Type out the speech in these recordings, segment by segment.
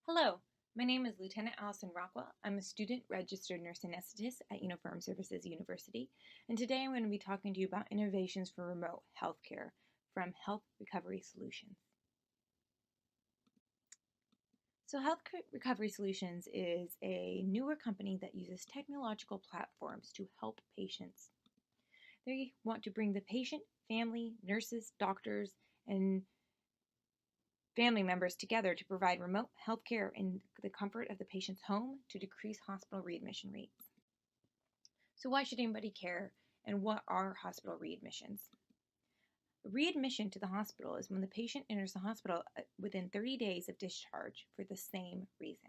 Hello, my name is Lieutenant Alisen Rockwell. I'm a student registered nurse anesthetist at Uniform Services University, and today I'm going to be talking to you about innovations for remote healthcare from Health Recovery Solutions. So, Health Recovery Solutions is a newer company that uses technological platforms to help patients. They want to bring the patient, family, nurses, doctors, and family members together to provide remote health care in the comfort of the patient's home to decrease hospital readmission rates. So why should anybody care, and what are hospital readmissions? Readmission to the hospital is when the patient enters the hospital within 30 days of discharge for the same reason.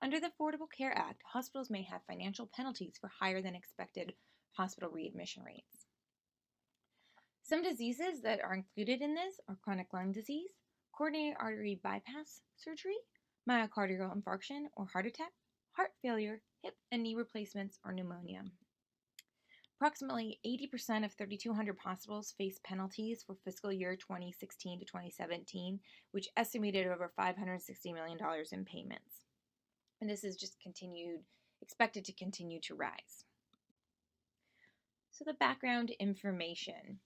Under the Affordable Care Act, hospitals may have financial penalties for higher than expected hospital readmission rates. Some diseases that are included in this are chronic lung disease, coronary artery bypass surgery, myocardial infarction or heart attack, heart failure, hip and knee replacements, or pneumonia. Approximately 80% of 3,200 hospitals faced penalties for fiscal year 2016 to 2017, which estimated over $560 million in payments. And this is just expected to continue to rise. So the background information.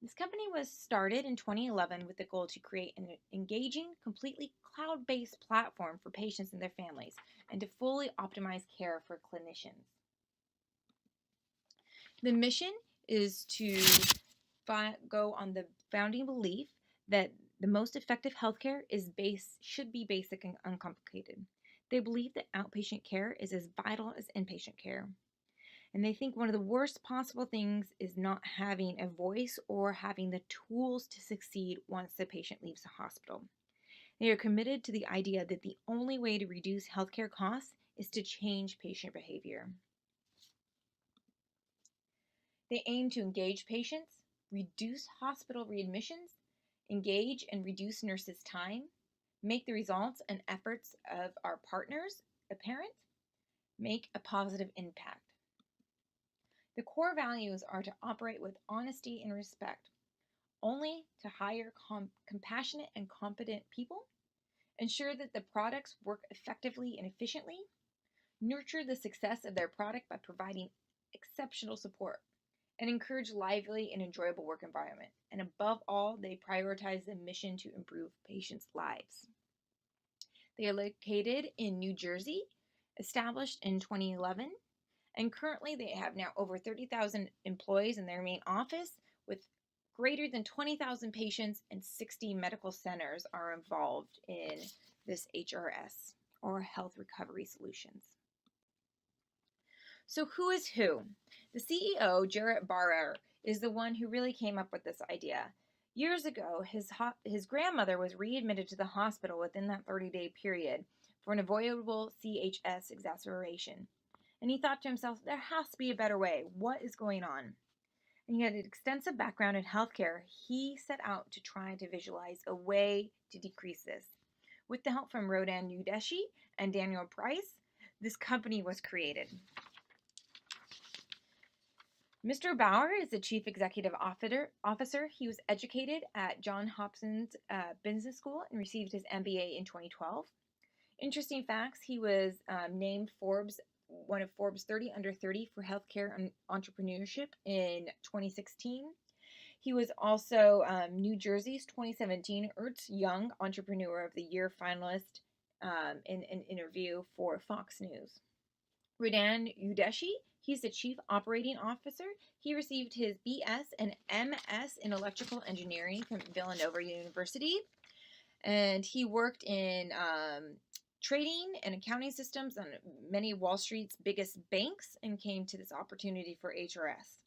This company was started in 2011 with the goal to create an engaging, completely cloud-based platform for patients and their families, and to fully optimize care for clinicians. The mission is to go on the founding belief that the most effective healthcare should be basic and uncomplicated. They believe that outpatient care is as vital as inpatient care. And they think one of the worst possible things is not having a voice or having the tools to succeed once the patient leaves the hospital. They are committed to the idea that the only way to reduce healthcare costs is to change patient behavior. They aim to engage patients, reduce hospital readmissions, engage and reduce nurses' time, make the results and efforts of our partners apparent, make a positive impact. The core values are to operate with honesty and respect, only to hire compassionate and competent people, ensure that the products work effectively and efficiently, nurture the success of their product by providing exceptional support, and encourage lively and enjoyable work environment. And above all, they prioritize the mission to improve patients' lives. They are located in New Jersey, established in 2011, and currently they have now over 30,000 employees in their main office, with greater than 20,000 patients, and 60 medical centers are involved in this HRS, or Health Recovery Solutions. So who is who? The CEO, Jarrett Barrer, is the one who really came up with this idea. Years ago, his grandmother was readmitted to the hospital within that 30-day period for an avoidable CHS exacerbation. And he thought to himself, there has to be a better way. What is going on? And he had an extensive background in healthcare. He set out to try to visualize a way to decrease this. With the help from Rodan Udeshi and Daniel Price, this company was created. Mr. Bauer is the Chief Executive Officer. He was educated at Johns Hopkins Business School and received his MBA in 2012. Interesting facts, he was named one of Forbes 30 under 30 for healthcare and entrepreneurship in 2016. He was also New Jersey's 2017 Ernst Young Entrepreneur of the Year finalist in an interview for Fox News. Rodan Udeshi, he's the Chief Operating Officer. He received his BS and MS in Electrical Engineering from Villanova University. And he worked in trading and accounting systems on many of Wall Street's biggest banks and came to this opportunity for HRS.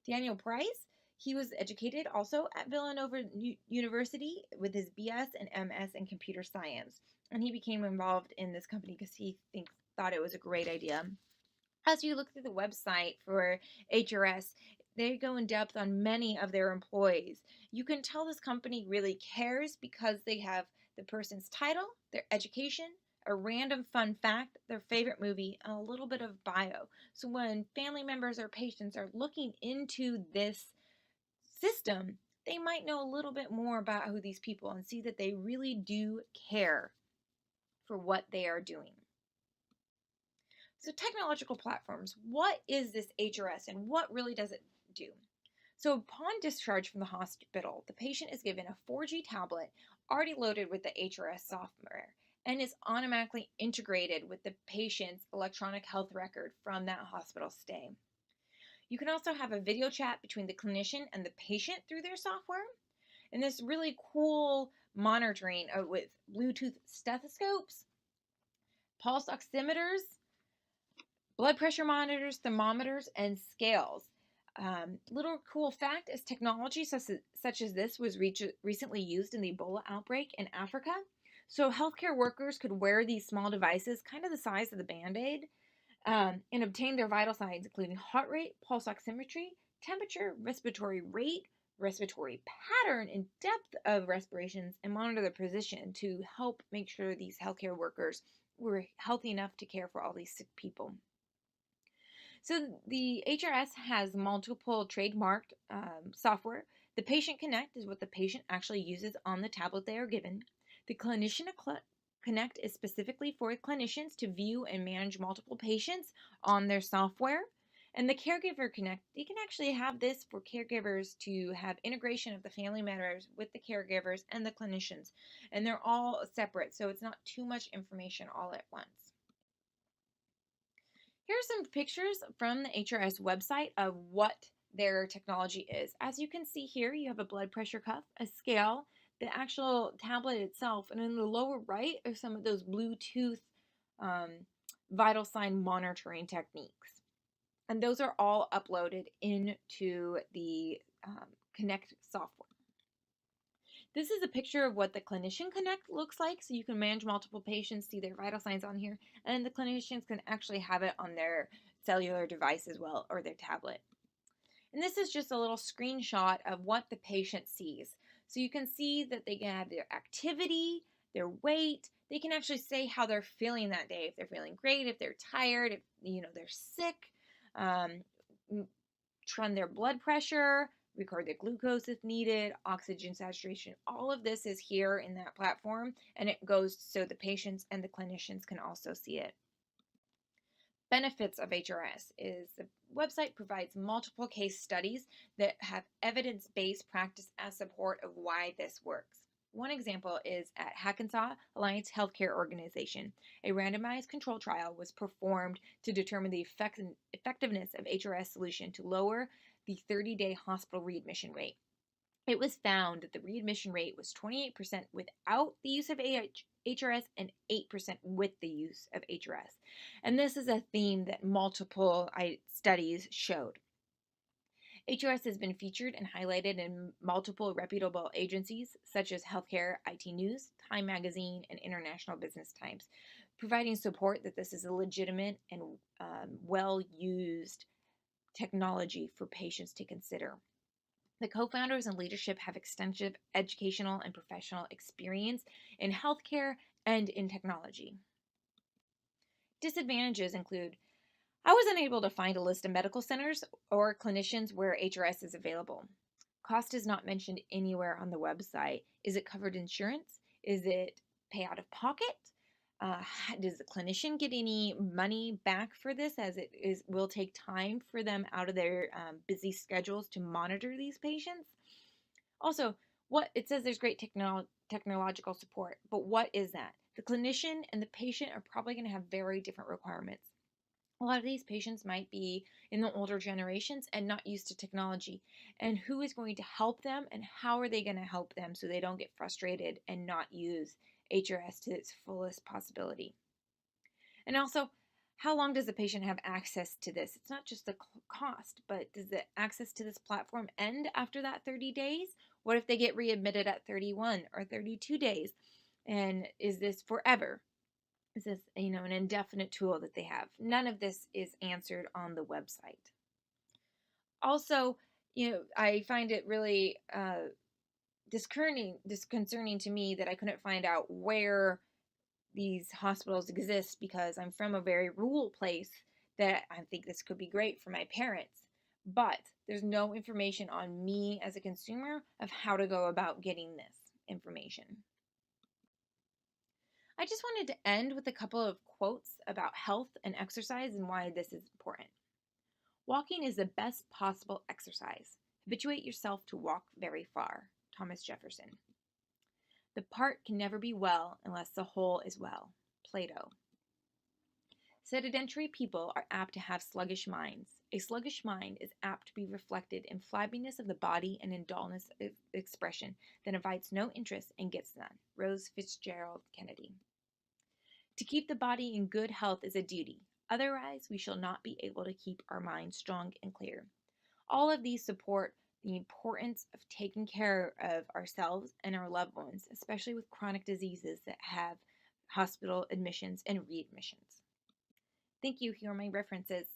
Daniel Price, he was educated also at Villanova University with his BS and MS in computer science. And he became involved in this company because he thought it was a great idea. As you look through the website for HRS, they go in depth on many of their employees. You can tell this company really cares because they have the person's title, their education, a random fun fact, their favorite movie, and a little bit of bio. So when family members or patients are looking into this system, they might know a little bit more about who these people and see that they really do care. for what they are doing. So technological platforms, what is this HRS and what really does it do? So upon discharge from the hospital, the patient is given a 4G tablet already loaded with the HRS software and is automatically integrated with the patient's electronic health record from that hospital stay. You can also have a video chat between the clinician and the patient through their software. And this really cool monitoring with Bluetooth stethoscopes, pulse oximeters, blood pressure monitors, thermometers, and scales. Little cool fact is technology such as this was recently used in the Ebola outbreak in Africa. So healthcare workers could wear these small devices, kind of the size of the Band-Aid, and obtain their vital signs, including heart rate, pulse oximetry, temperature, respiratory rate, respiratory pattern, and depth of respirations, and monitor their position to help make sure these healthcare workers were healthy enough to care for all these sick people. So the HRS has multiple trademarked software. The Patient Connect is what the patient actually uses on the tablet they are given. The Clinician Connect is specifically for clinicians to view and manage multiple patients on their software. And the Caregiver Connect, you can actually have this for caregivers to have integration of the family members with the caregivers and the clinicians. And they're all separate, so it's not too much information all at once. Here are some pictures from the HRS website of what their technology is. As you can see here, you have a blood pressure cuff, a scale, the actual tablet itself, and in the lower right are some of those Bluetooth vital sign monitoring techniques. And those are all uploaded into the Connect software. This is a picture of what the Clinician Connect looks like, so you can manage multiple patients, see their vital signs on here, and the clinicians can actually have it on their cellular device as well, or their tablet. And this is just a little screenshot of what the patient sees. So you can see that they can have their activity, their weight. They can actually say how they're feeling that day, if they're feeling great, if they're tired, if they're sick, run their blood pressure, record their glucose if needed, oxygen saturation. All of this is here in that platform, and it goes so the patients and the clinicians can also see it. Benefits of HRS is the website provides multiple case studies that have evidence-based practice as support of why this works. One example is at Hackensaw Alliance Healthcare Organization. A randomized control trial was performed to determine the effectiveness of HRS solution to lower the 30-day hospital readmission rate. It was found that the readmission rate was 28% without the use of HRS and 8% with the use of HRS. And this is a theme that multiple studies showed. HRS has been featured and highlighted in multiple reputable agencies such as Healthcare IT News, Time Magazine, and International Business Times, providing support that this is a legitimate and well-used technology for patients to consider. The co-founders and leadership have extensive educational and professional experience in healthcare and in technology. Disadvantages include I was unable to find a list of medical centers or clinicians where HRS is available. Cost is not mentioned anywhere on the website. Is it covered insurance? Is it pay out of pocket? Does the clinician get any money back for this, as it will take time for them out of their busy schedules to monitor these patients? Also, it says there's great technological support, but what is that? The clinician and the patient are probably going to have very different requirements. A lot of these patients might be in the older generations and not used to technology. And who is going to help them, and how are they going to help them so they don't get frustrated and not use HRS to its fullest possibility? And also, how long does the patient have access to this? It's not just the cost, but does the access to this platform end after that 30 days? What if they get readmitted at 31 or 32 days? And is this forever? Is this, an indefinite tool that they have? None of this is answered on the website. Also, I find it really disconcerting to me that I couldn't find out where these hospitals exist, because I'm from a very rural place that I think this could be great for my parents. But there's no information on me as a consumer of how to go about getting this information. I just wanted to end with a couple of quotes about health and exercise and why this is important. Walking is the best possible exercise. Habituate yourself to walk very far. Thomas Jefferson. The part can never be well unless the whole is well. Plato. Sedentary people are apt to have sluggish minds. A sluggish mind is apt to be reflected in flabbiness of the body and in dullness of expression that invites no interest and gets none. Rose Fitzgerald Kennedy. To keep the body in good health is a duty. Otherwise, we shall not be able to keep our minds strong and clear. All of these support the importance of taking care of ourselves and our loved ones, especially with chronic diseases that have hospital admissions and readmissions. Thank you. Here are my references.